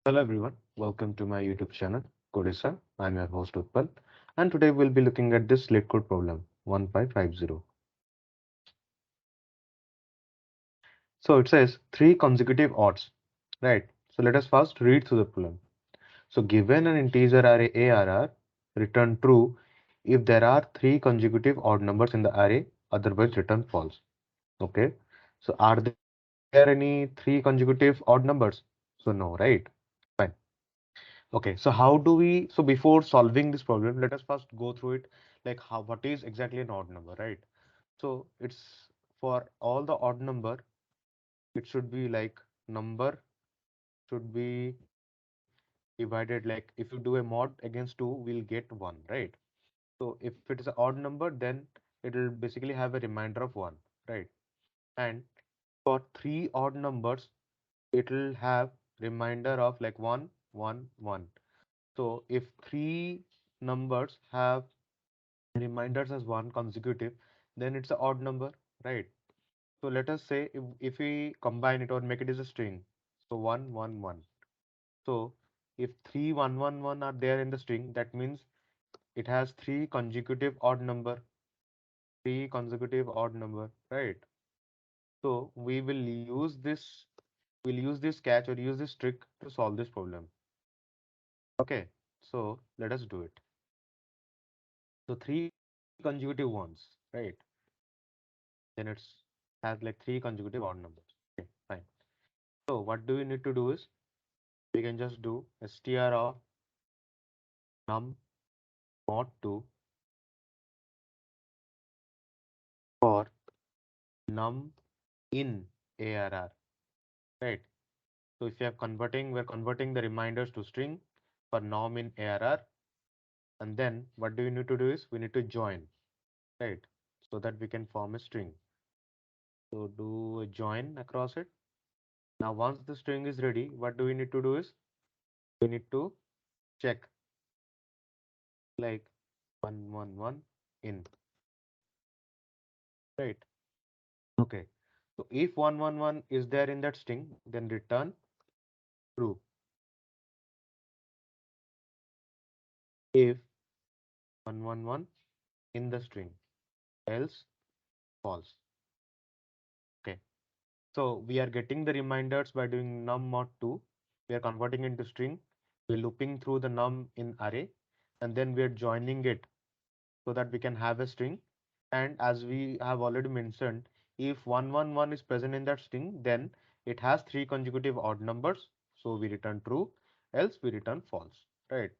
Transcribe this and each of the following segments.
Hello everyone, welcome to my YouTube channel, Kodisa. I'm your host Utpal, and today we'll be looking at this late code problem 1550. So it says three consecutive odds, right? So let us first read through the problem. So given an integer array ARR, return true if there are three consecutive odd numbers in the array, otherwise return false. Okay, so are there any three consecutive odd numbers? So no, right? Fine. Okay, so how do we, so before solving this problem, let us first go through it, like how, what is exactly an odd number, right? So it's for all the odd number, it should be like number should be divided, like if you do a mod against 2, we'll get 1, right? So if it is an odd number, then it will basically have a remainder of 1, right? And for three odd numbers, it will have remainder of like 1, 1, 1. So if three numbers have reminders as one consecutive, then it's an odd number, right? So let us say if we combine it or make it as a string, so 1, 1, 1. So if three 1, 1, 1 are there in the string, that means it has three consecutive odd number, right? So we'll use this catch or use this trick to solve this problem. Okay, so let us do it. So three consecutive ones, right? Then has like three consecutive odd numbers. Okay, fine. So what do we need to do is we can just do str of num mod 2 for num in arr, right? So if you have we're converting the reminders to string for num in arr, and then what do we need to do is we need to join, right? So that we can form a string. So do a join across it. Now once the string is ready, what do we need to do is we need to check like 111 in, right? Okay. So if 111 is there in that string, then return true. If 111 in the string, else false. Okay. So we are getting the reminders by doing num mod 2. We are converting into string. We're looping through the num in array, and then we are joining it so that we can have a string. And as we have already mentioned, if 111 is present in that string, then it has three consecutive odd numbers. So we return true, else we return false, right?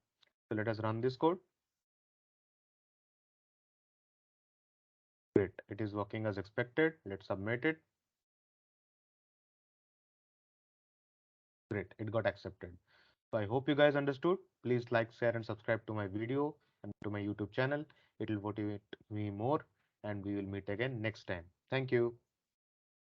So let us run this code. Great, it is working as expected. Let's submit it. Great, it got accepted. So I hope you guys understood. Please like, share, and subscribe to my video and to my YouTube channel. It will motivate me more, and we will meet again next time. Thank you.